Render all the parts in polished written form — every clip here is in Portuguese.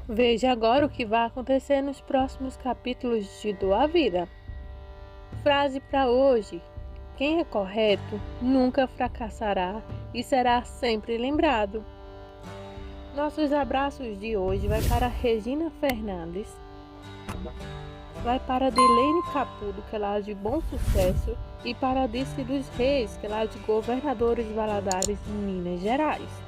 Veja agora o que vai acontecer nos próximos capítulos de Dou a Vida. Frase para hoje: quem é correto nunca fracassará e será sempre lembrado. Nossos abraços de hoje vai para Regina Fernandes, vai para Delene Capudo, que ela é de Bom Sucesso, e para Dice dos Reis, que ela é de Governadores Valadares, Minas Gerais.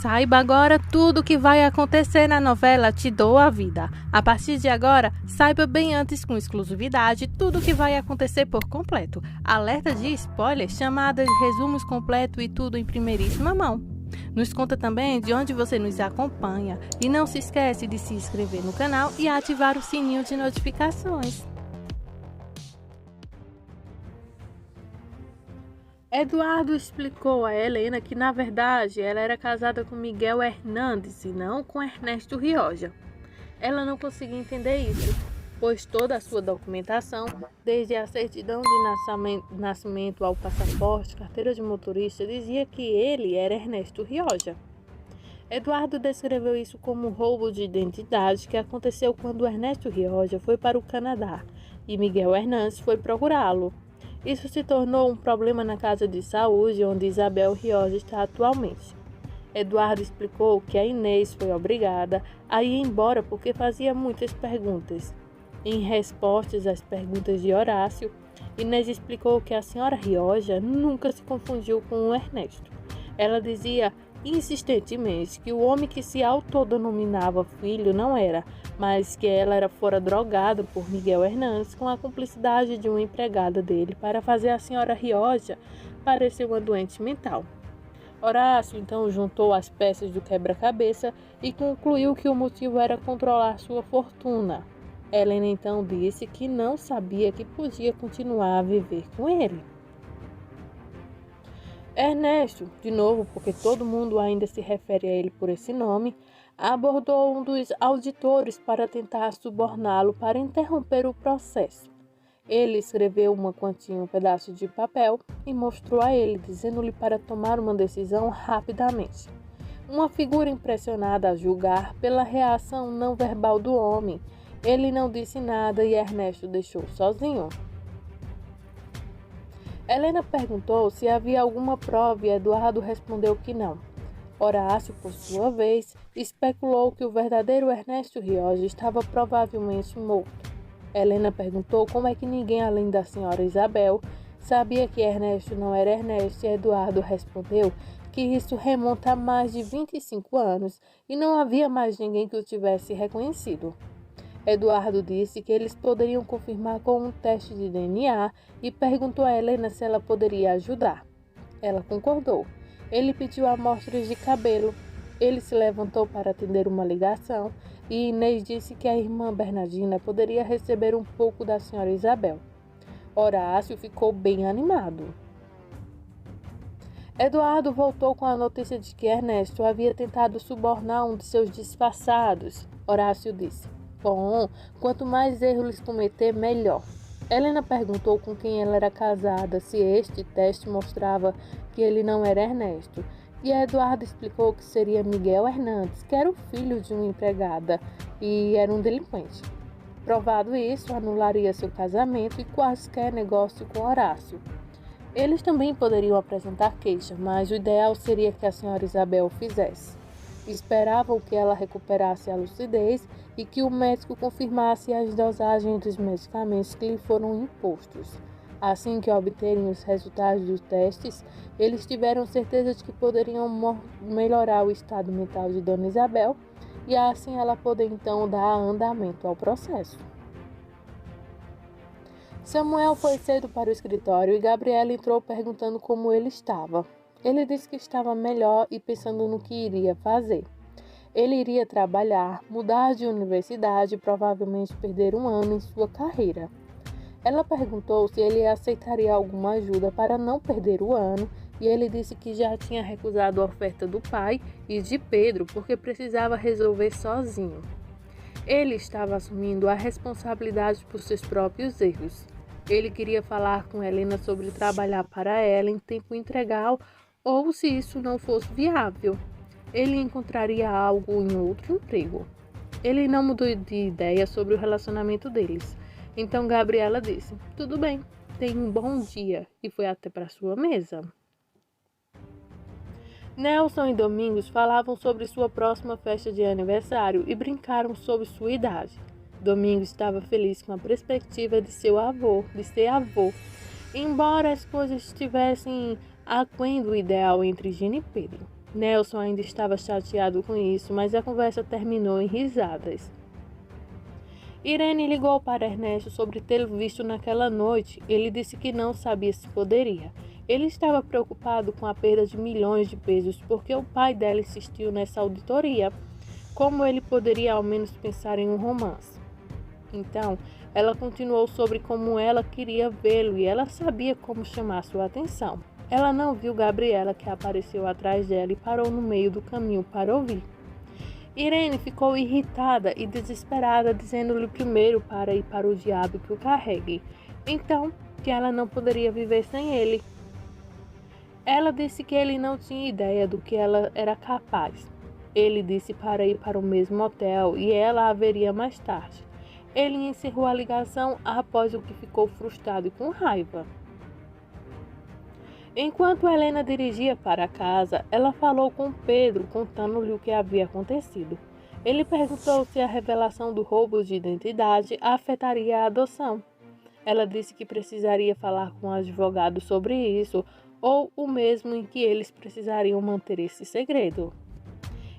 Saiba agora tudo o que vai acontecer na novela Te Dou a Vida. A partir de agora, saiba bem antes com exclusividade tudo o que vai acontecer por completo. Alerta de spoilers, chamadas, resumos completos e tudo em primeiríssima mão. Nos conta também de onde você nos acompanha e não se esquece de se inscrever no canal e ativar o sininho de notificações. Eduardo explicou a Helena que, na verdade, ela era casada com Miguel Hernandes e não com Ernesto Rioja. Ela não conseguia entender isso, pois toda a sua documentação, desde a certidão de nascimento ao passaporte, carteira de motorista, dizia que ele era Ernesto Rioja. Eduardo descreveu isso como um roubo de identidade que aconteceu quando Ernesto Rioja foi para o Canadá e Miguel Hernandes foi procurá-lo. Isso se tornou um problema na casa de saúde onde Isabel Rioja está atualmente. Eduardo explicou que a Inês foi obrigada a ir embora porque fazia muitas perguntas. Em respostas às perguntas de Horácio, Inês explicou que a senhora Rioja nunca se confundiu com o Ernesto. Ela dizia insistentemente que o homem que se autodenominava filho não era, mas que ela fora drogada por Miguel Hernandes com a cumplicidade de uma empregada dele para fazer a senhora Rioja parecer uma doente mental. Horácio então juntou as peças do quebra-cabeça e concluiu que o motivo era controlar sua fortuna. Helena então disse que não sabia que podia continuar a viver com ele. Ernesto, de novo porque todo mundo ainda se refere a ele por esse nome, abordou um dos auditores para tentar suborná-lo para interromper o processo. Ele escreveu uma quantia em um pedaço de papel e mostrou a ele, dizendo-lhe para tomar uma decisão rapidamente. Uma figura impressionada a julgar pela reação não verbal do homem. Ele não disse nada e Ernesto deixou sozinho. Helena perguntou se havia alguma prova e Eduardo respondeu que não. Horácio, por sua vez, especulou que o verdadeiro Ernesto Rioja estava provavelmente morto. Helena perguntou como é que ninguém além da senhora Isabel sabia que Ernesto não era Ernesto e Eduardo respondeu que isso remonta a mais de 25 anos e não havia mais ninguém que o tivesse reconhecido. Eduardo disse que eles poderiam confirmar com um teste de DNA e perguntou a Helena se ela poderia ajudar. Ela concordou. Ele pediu amostras de cabelo. Ele se levantou para atender uma ligação e Inês disse que a irmã Bernardina poderia receber um pouco da senhora Isabel. Horácio ficou bem animado. Eduardo voltou com a notícia de que Ernesto havia tentado subornar um de seus disfarçados. Horácio disse: bom, quanto mais erros eles cometer, melhor. Helena perguntou com quem ela era casada, se este teste mostrava que ele não era Ernesto. E Eduardo explicou que seria Miguel Hernandes, que era o filho de uma empregada e era um delinquente. Provado isso, anularia seu casamento e quaisquer negócio com Horácio. Eles também poderiam apresentar queixa, mas o ideal seria que a senhora Isabel o fizesse. Esperavam que ela recuperasse a lucidez e que o médico confirmasse as dosagens dos medicamentos que lhe foram impostos. Assim que obterem os resultados dos testes, eles tiveram certeza de que poderiam melhorar o estado mental de Dona Isabel e assim ela poder então dar andamento ao processo. Samuel foi cedo para o escritório e Gabriela entrou perguntando como ele estava. Ele disse que estava melhor e pensando no que iria fazer. Ele iria trabalhar, mudar de universidade e provavelmente perder um ano em sua carreira. Ela perguntou se ele aceitaria alguma ajuda para não perder o ano e ele disse que já tinha recusado a oferta do pai e de Pedro porque precisava resolver sozinho. Ele estava assumindo a responsabilidade por seus próprios erros. Ele queria falar com Helena sobre trabalhar para ela em tempo integral ou, se isso não fosse viável, ele encontraria algo em outro emprego. Ele não mudou de ideia sobre o relacionamento deles. Então Gabriela disse: "Tudo bem, tenha um bom dia", e foi até para sua mesa. Nelson e Domingos falavam sobre sua próxima festa de aniversário e brincaram sobre sua idade. Domingos estava feliz com a perspectiva de ser avô, embora as coisas estivessem aquém do ideal entre Gina e Pedro. Nelson ainda estava chateado com isso, mas a conversa terminou em risadas. Irene ligou para Ernesto sobre tê-lo visto naquela noite. Ele disse que não sabia se poderia. Ele estava preocupado com a perda de milhões de pesos porque o pai dela insistiu nessa auditoria. Como ele poderia ao menos pensar em um romance? Então, ela continuou sobre como ela queria vê-lo e ela sabia como chamar sua atenção. Ela não viu Gabriela, que apareceu atrás dela e parou no meio do caminho para ouvir. Irene ficou irritada e desesperada, dizendo-lhe primeiro para ir para o diabo que o carregue. Então, que ela não poderia viver sem ele. Ela disse que ele não tinha ideia do que ela era capaz. Ele disse para ir para o mesmo hotel e ela a veria mais tarde. Ele encerrou a ligação após o que ficou frustrado e com raiva. Enquanto Helena dirigia para casa, ela falou com Pedro, contando-lhe o que havia acontecido. Ele perguntou se a revelação do roubo de identidade afetaria a adoção. Ela disse que precisaria falar com o advogado sobre isso, ou o mesmo em que eles precisariam manter esse segredo.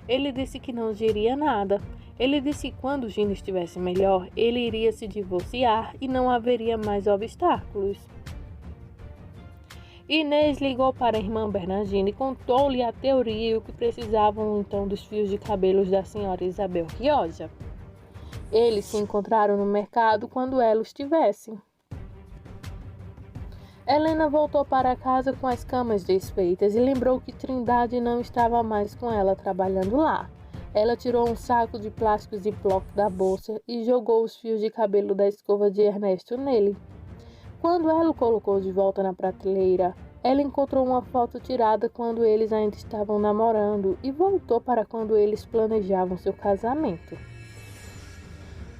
Ele disse que não diria nada. Ele disse que quando Gina estivesse melhor, ele iria se divorciar e não haveria mais obstáculos. Inês ligou para a irmã Bernardina e contou-lhe a teoria e o que precisavam então dos fios de cabelos da senhora Isabel Rioja. Eles se encontraram no mercado quando ela estivesse. Helena voltou para casa com as camas desfeitas e lembrou que Trindade não estava mais com ela trabalhando lá. Ela tirou um saco de plástico Ziploc da bolsa e jogou os fios de cabelo da escova de Ernesto nele. Quando ela o colocou de volta na prateleira, ela encontrou uma foto tirada quando eles ainda estavam namorando e voltou para quando eles planejavam seu casamento.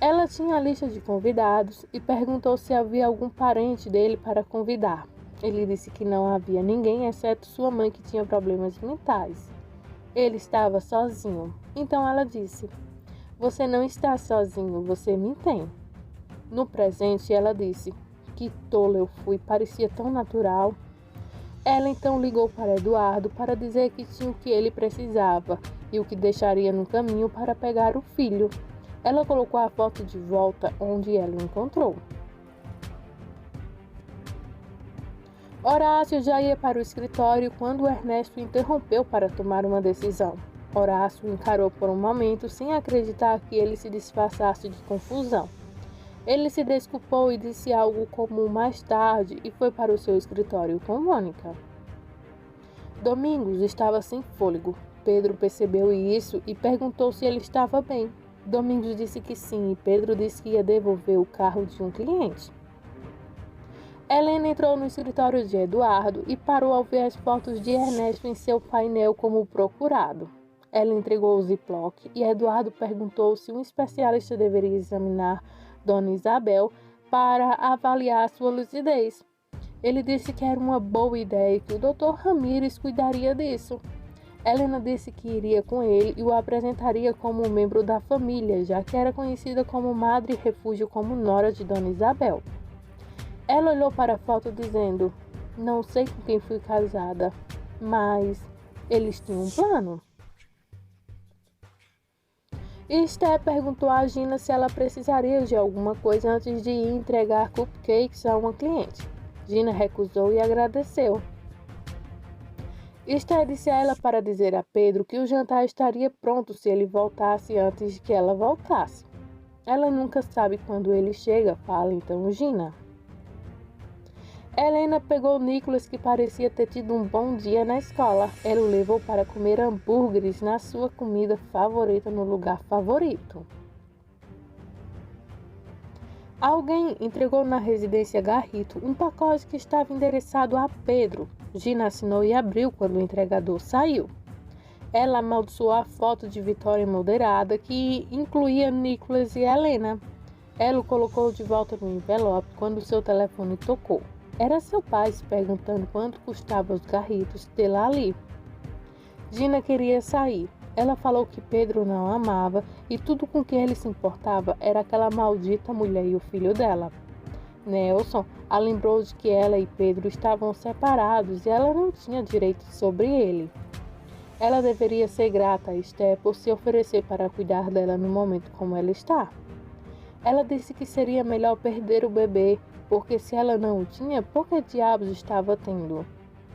Ela tinha a lista de convidados e perguntou se havia algum parente dele para convidar. Ele disse que não havia ninguém exceto sua mãe, que tinha problemas mentais. Ele estava sozinho. Então ela disse: "Você não está sozinho, você me tem." No presente, ela disse: "Que tola eu fui, parecia tão natural." Ela então ligou para Eduardo para dizer que tinha o que ele precisava e o que deixaria no caminho para pegar o filho. Ela colocou a foto de volta onde ela o encontrou. Horácio já ia para o escritório quando Ernesto o interrompeu para tomar uma decisão. Horácio o encarou por um momento sem acreditar que ele se disfarçasse de confusão. Ele se desculpou e disse algo como "mais tarde" e foi para o seu escritório com Mônica. Domingos estava sem fôlego. Pedro percebeu isso e perguntou se ele estava bem. Domingos disse que sim e Pedro disse que ia devolver o carro de um cliente. Helena entrou no escritório de Eduardo e parou ao ver as fotos de Ernesto em seu painel como procurado. Ela entregou o Ziploc e Eduardo perguntou se um especialista deveria examinar Dona Isabel para avaliar sua lucidez. Ele disse que era uma boa ideia e que o Dr. Ramírez cuidaria disso. Helena disse que iria com ele e o apresentaria como um membro da família, já que era conhecida como Madre Refúgio como nora de Dona Isabel. Ela olhou para a foto dizendo: "Não sei com quem fui casada, mas eles tinham um plano." Esther perguntou a Gina se ela precisaria de alguma coisa antes de ir entregar cupcakes a uma cliente. Gina recusou e agradeceu. Esther disse a ela para dizer a Pedro que o jantar estaria pronto se ele voltasse antes de que ela voltasse. Ela nunca sabe quando ele chega, fala então Gina. Helena pegou Nicholas, que parecia ter tido um bom dia na escola. Ela o levou para comer hambúrgueres na sua comida favorita no lugar favorito. Alguém entregou na residência Garrito um pacote que estava endereçado a Pedro. Gina assinou e abriu quando o entregador saiu. Ela amaldiçoou a foto de Vitória moderada, que incluía Nicolas e Helena. Ela o colocou de volta no envelope quando seu telefone tocou. Era seu pai se perguntando quanto custava os Garritos tê-la ali. Gina queria sair. Ela falou que Pedro não a amava e tudo com que ele se importava era aquela maldita mulher e o filho dela. Nelson a lembrou de que ela e Pedro estavam separados e ela não tinha direito sobre ele. Ela deveria ser grata a Esther por se oferecer para cuidar dela no momento como ela está. Ela disse que seria melhor perder o bebê, porque se ela não o tinha, por que diabos estava tendo?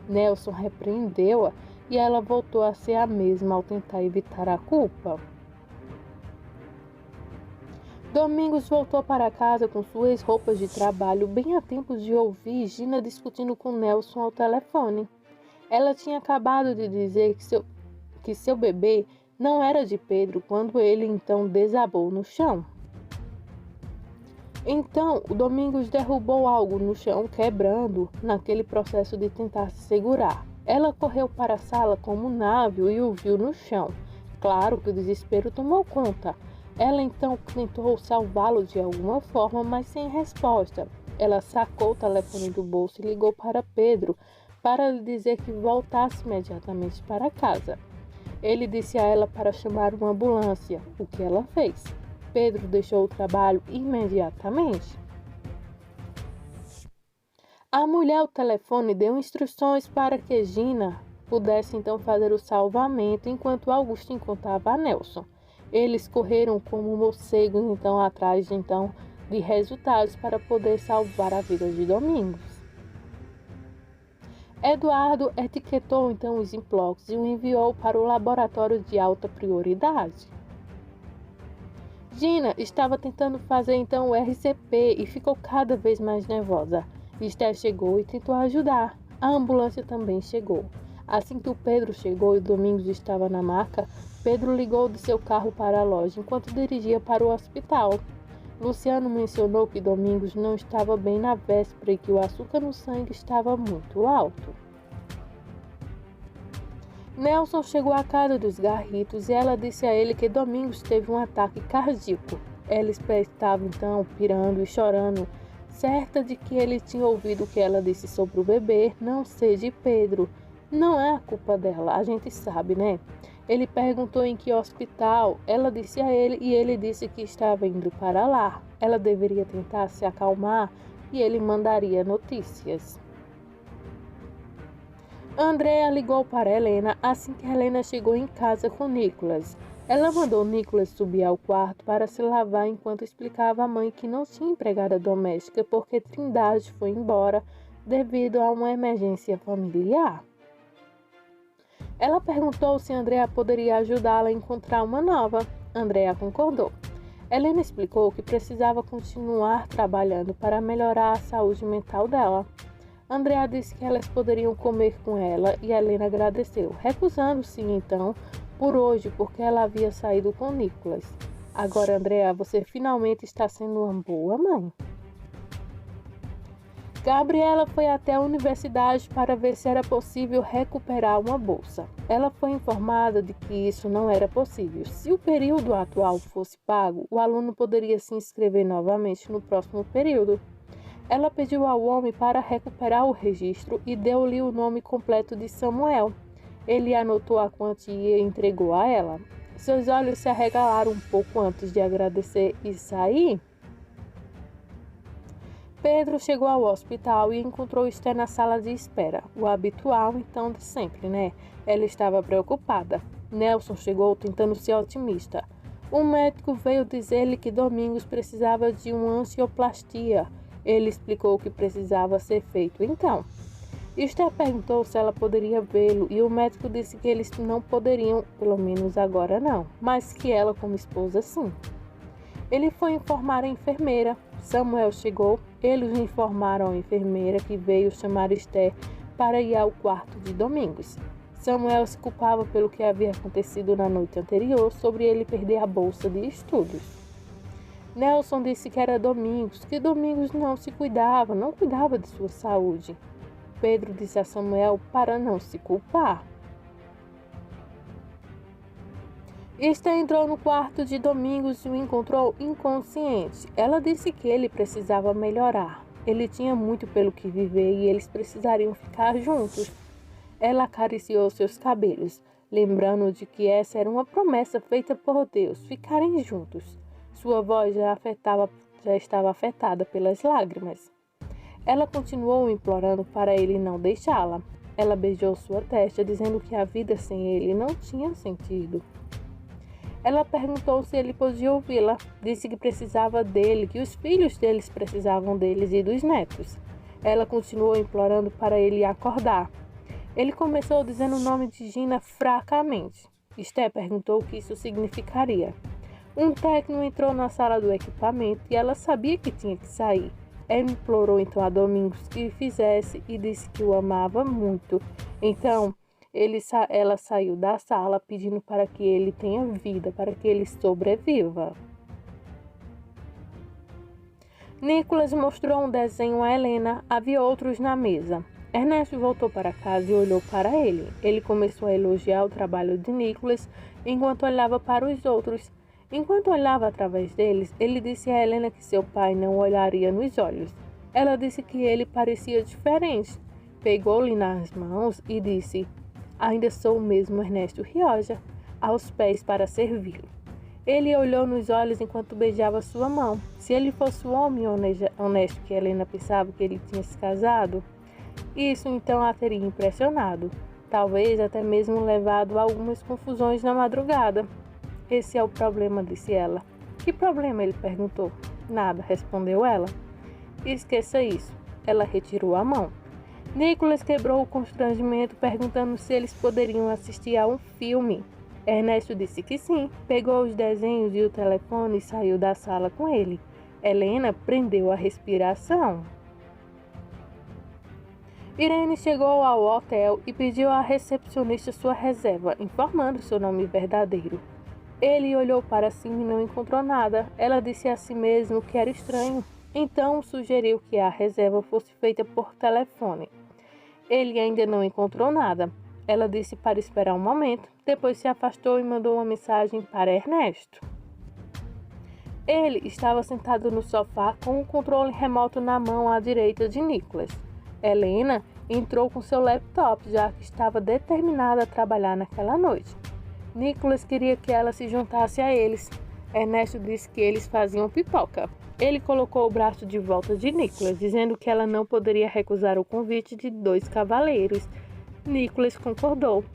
Nelson repreendeu-a e ela voltou a ser a mesma ao tentar evitar a culpa. Domingos voltou para casa com suas roupas de trabalho bem a tempo de ouvir Gina discutindo com Nelson ao telefone. Ela tinha acabado de dizer que seu bebê não era de Pedro quando ele então desabou no chão. Então, o Domingos derrubou algo no chão, quebrando naquele processo de tentar se segurar. Ela correu para a sala como um navio e o viu no chão. Claro que o desespero tomou conta. Ela então tentou salvá-lo de alguma forma, mas sem resposta. Ela sacou o telefone do bolso e ligou para Pedro para lhe dizer que voltasse imediatamente para casa. Ele disse a ela para chamar uma ambulância, o que ela fez. Pedro deixou o trabalho imediatamente. A mulher ao telefone deu instruções para que Gina pudesse então fazer o salvamento enquanto Augustin contava a Nelson. Eles correram como morcegos então atrás de resultados para poder salvar a vida de Domingos. Eduardo etiquetou então os Ziplocs e o enviou para o laboratório de alta prioridade. Gina estava tentando fazer então o RCP e ficou cada vez mais nervosa. Esther chegou e tentou ajudar. A ambulância também chegou. Assim que o Pedro chegou e Domingos estava na maca, Pedro ligou de seu carro para a loja enquanto dirigia para o hospital. Luciano mencionou que Domingos não estava bem na véspera e que o açúcar no sangue estava muito alto. Nelson chegou à casa dos Garritos e ela disse a ele que Domingos teve um ataque cardíaco. Ela estava então pirando e chorando, certa de que ele tinha ouvido o que ela disse sobre o bebê não ser de Pedro. Não é a culpa dela, a gente sabe, né? Ele perguntou em que hospital, ela disse a ele e ele disse que estava indo para lá. Ela deveria tentar se acalmar e ele mandaria notícias. Andrea ligou para Helena assim que Helena chegou em casa com Nicolas. Ela mandou Nicolas subir ao quarto para se lavar enquanto explicava à mãe que não tinha empregada doméstica porque Trindade foi embora devido a uma emergência familiar. Ela perguntou se Andrea poderia ajudá-la a encontrar uma nova. Andrea concordou. Helena explicou que precisava continuar trabalhando para melhorar a saúde mental dela. Andrea disse que elas poderiam comer com ela e Helena agradeceu, recusando-se então por hoje porque ela havia saído com Nicolas. Agora, Andrea, você finalmente está sendo uma boa mãe. Gabriela foi até a universidade para ver se era possível recuperar uma bolsa. Ela foi informada de que isso não era possível. Se o período atual fosse pago, o aluno poderia se inscrever novamente no próximo período. Ela pediu ao homem para recuperar o registro e deu-lhe o nome completo de Samuel. Ele anotou a quantia e entregou a ela. Seus olhos se arregalaram um pouco antes de agradecer e sair. Pedro chegou ao hospital e encontrou Esther na sala de espera. O habitual, então, de sempre, né? Ela estava preocupada. Nelson chegou tentando ser otimista. O médico veio dizer-lhe que Domingos precisava de uma angioplastia. Ele explicou o que precisava ser feito então. Esther perguntou se ela poderia vê-lo e o médico disse que eles não poderiam, pelo menos agora não, mas que ela como esposa sim. Ele foi informar a enfermeira. Samuel chegou. Eles informaram a enfermeira que veio chamar Esther para ir ao quarto de Domingos. Samuel se culpava pelo que havia acontecido na noite anterior sobre ele perder a bolsa de estudos. Nelson disse que era Domingos, que Domingos não se cuidava, não cuidava de sua saúde. Pedro disse a Samuel para não se culpar. Esther entrou no quarto de Domingos e o encontrou inconsciente. Ela disse que ele precisava melhorar. Ele tinha muito pelo que viver e eles precisariam ficar juntos. Ela acariciou seus cabelos, lembrando de que essa era uma promessa feita por Deus, ficarem juntos. Sua voz já estava afetada pelas lágrimas. Ela continuou implorando para ele não deixá-la. Ela beijou sua testa, dizendo que a vida sem ele não tinha sentido. Ela perguntou se ele podia ouvi-la. Disse que precisava dele, que os filhos deles precisavam deles e dos netos. Ela continuou implorando para ele acordar. Ele começou dizendo o nome de Gina fracamente. Esther perguntou o que isso significaria. Um técnico entrou na sala do equipamento e ela sabia que tinha que sair. Ela implorou então a Domingos que fizesse e disse que o amava muito. Então, ela saiu da sala pedindo para que ele tenha vida, para que ele sobreviva. Nicholas mostrou um desenho a Helena, havia outros na mesa. Ernesto voltou para casa e olhou para ele. Ele começou a elogiar o trabalho de Nicholas enquanto olhava para os outros. Enquanto olhava através deles, ele disse a Helena que seu pai não o olharia nos olhos. Ela disse que ele parecia diferente. Pegou-lhe nas mãos e disse: "Ainda sou o mesmo Ernesto Rioja", aos pés para servi-lo. Ele olhou nos olhos enquanto beijava sua mão. Se ele fosse o homem honesto que Helena pensava que ele tinha se casado, isso então a teria impressionado, talvez até mesmo levado a algumas confusões na madrugada. "Esse é o problema", disse ela. "Que problema?", ele perguntou. "Nada", respondeu ela. "Esqueça isso." Ela retirou a mão. Nicholas quebrou o constrangimento perguntando se eles poderiam assistir a um filme. Ernesto disse que sim, pegou os desenhos e o telefone e saiu da sala com ele. Helena prendeu a respiração. Irene chegou ao hotel e pediu à recepcionista sua reserva, informando seu nome verdadeiro. Ele olhou para cima e não encontrou nada. Ela disse a si mesmo que era estranho. Então sugeriu que a reserva fosse feita por telefone. Ele ainda não encontrou nada. Ela disse para esperar um momento, depois se afastou e mandou uma mensagem para Ernesto. Ele estava sentado no sofá com o controle remoto na mão à direita de Nicholas. Helena entrou com seu laptop, já que estava determinada a trabalhar naquela noite. Nicholas queria que ela se juntasse a eles. Ernesto disse que eles faziam pipoca. Ele colocou o braço de volta de Nicholas, dizendo que ela não poderia recusar o convite de 2 cavaleiros. Nicholas concordou.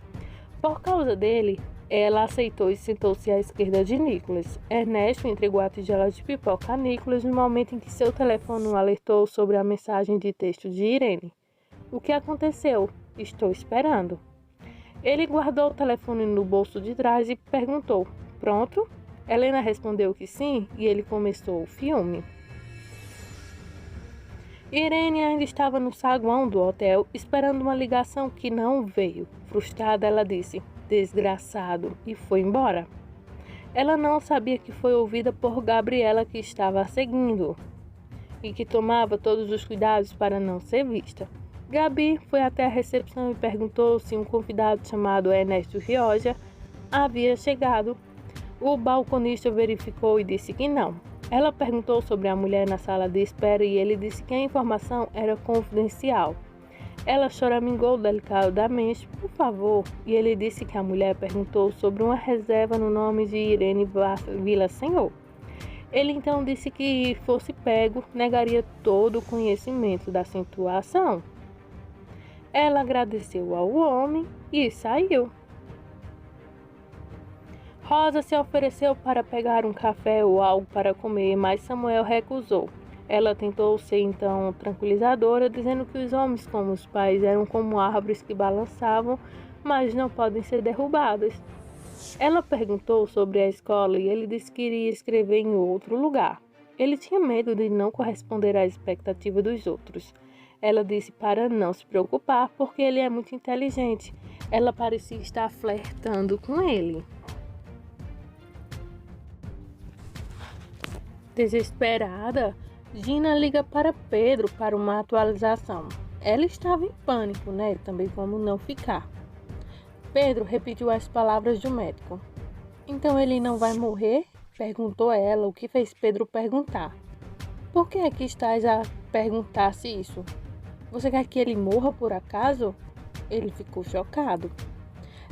Por causa dele, ela aceitou e sentou-se à esquerda de Nicholas. Ernesto entregou a tigela de pipoca a Nicholas no momento em que seu telefone o alertou sobre a mensagem de texto de Irene. "O que aconteceu? Estou esperando." Ele guardou o telefone no bolso de trás e perguntou: "Pronto?" Helena respondeu que sim e ele começou o filme. Irene ainda estava no saguão do hotel esperando uma ligação que não veio. Frustrada, ela disse: "Desgraçado", e foi embora. Ela não sabia que foi ouvida por Gabriela, que estava a seguindo e que tomava todos os cuidados para não ser vista. Gabi foi até a recepção e perguntou se um convidado chamado Ernesto Rioja havia chegado. O balconista verificou e disse que não. Ela perguntou sobre a mulher na sala de espera e ele disse que a informação era confidencial. Ela choramingou delicadamente: "Por favor", e ele disse que a mulher perguntou sobre uma reserva no nome de Irene Villasenhor. Ele então disse que, fosse pego, negaria todo o conhecimento da situação. Ela agradeceu ao homem e saiu. Rosa se ofereceu para pegar um café ou algo para comer, mas Samuel recusou. Ela tentou ser então tranquilizadora, dizendo que os homens como os pais eram como árvores que balançavam, mas não podem ser derrubadas. Ela perguntou sobre a escola e ele disse que iria escrever em outro lugar. Ele tinha medo de não corresponder à expectativa dos outros. Ela disse para não se preocupar, porque ele é muito inteligente. Ela parecia estar flertando com ele. Desesperada, Gina liga para Pedro para uma atualização. Ela estava em pânico, né? Também como não ficar. Pedro repetiu as palavras do médico. Então ele não vai morrer? Perguntou ela, o que fez Pedro perguntar. Por que é que estás a perguntar-se isso? Você quer que ele morra por acaso? Ele ficou chocado.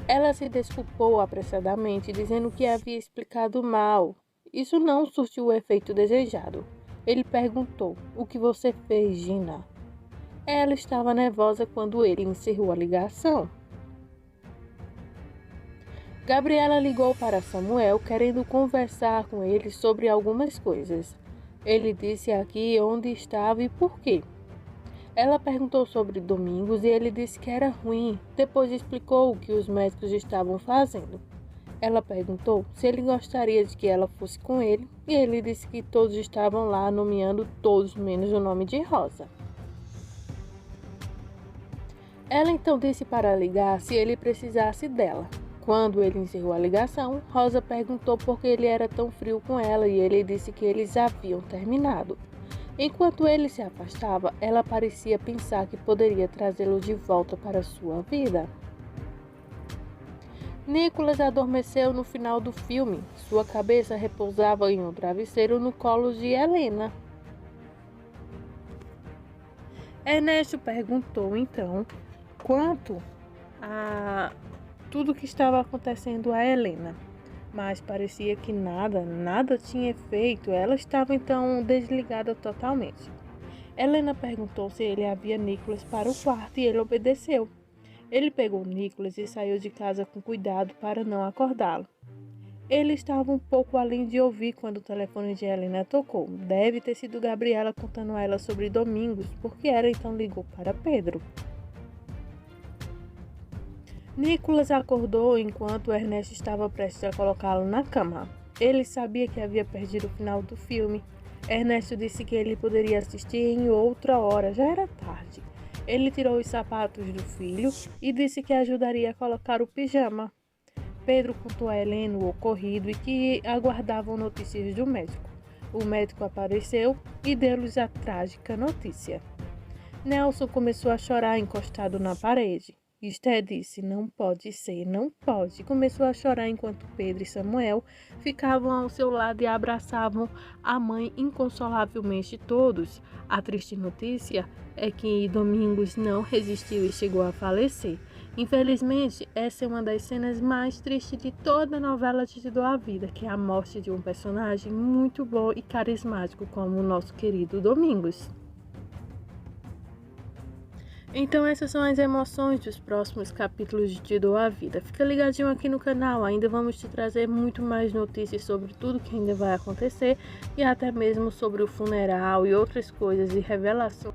Ela se desculpou apressadamente, dizendo que havia explicado mal. Isso não surtiu o efeito desejado. Ele perguntou: o que você fez, Gina? Ela estava nervosa quando ele encerrou a ligação. Gabriela ligou para Samuel querendo conversar com ele sobre algumas coisas. Ele disse aqui onde estava e por quê. Ela perguntou sobre Domingos e ele disse que era ruim. Depois explicou o que os médicos estavam fazendo. Ela perguntou se ele gostaria de que ela fosse com ele e ele disse que todos estavam lá nomeando todos menos o nome de Rosa. Ela então disse para ligar se ele precisasse dela. Quando ele encerrou a ligação, Rosa perguntou por que ele era tão frio com ela e ele disse que eles haviam terminado. Enquanto ele se afastava, ela parecia pensar que poderia trazê-lo de volta para sua vida. Nicholas adormeceu no final do filme. Sua cabeça repousava em um travesseiro no colo de Helena. Ernesto perguntou então quanto a tudo que estava acontecendo a Helena, mas parecia que nada tinha efeito. Ela estava então desligada totalmente. Helena perguntou se ele havia Nicholas para o quarto e ele obedeceu. Ele pegou Nicholas e saiu de casa com cuidado para não acordá-lo. Ele estava um pouco além de ouvir quando o telefone de Helena tocou. Deve ter sido Gabriela contando a ela sobre Domingos, porque ela então ligou para Pedro. Nicholas acordou enquanto Ernesto estava prestes a colocá-lo na cama. Ele sabia que havia perdido o final do filme. Ernesto disse que ele poderia assistir em outra hora, já era tarde. Ele tirou os sapatos do filho e disse que ajudaria a colocar o pijama. Pedro contou a Helena o ocorrido e que aguardavam notícias do médico. O médico apareceu e deu-lhes a trágica notícia. Nelson começou a chorar encostado na parede. Esther disse: não pode ser, não pode. Começou a chorar enquanto Pedro e Samuel ficavam ao seu lado e abraçavam a mãe inconsolavelmente todos. A triste notícia é que Domingos não resistiu e chegou a falecer. Infelizmente, essa é uma das cenas mais tristes de toda a novela Te Dou a Vida, que é a morte de um personagem muito bom e carismático como o nosso querido Domingos. Então essas são as emoções dos próximos capítulos de Te Dou a Vida. Fica ligadinho aqui no canal, ainda vamos te trazer muito mais notícias sobre tudo que ainda vai acontecer e até mesmo sobre o funeral e outras coisas e revelações.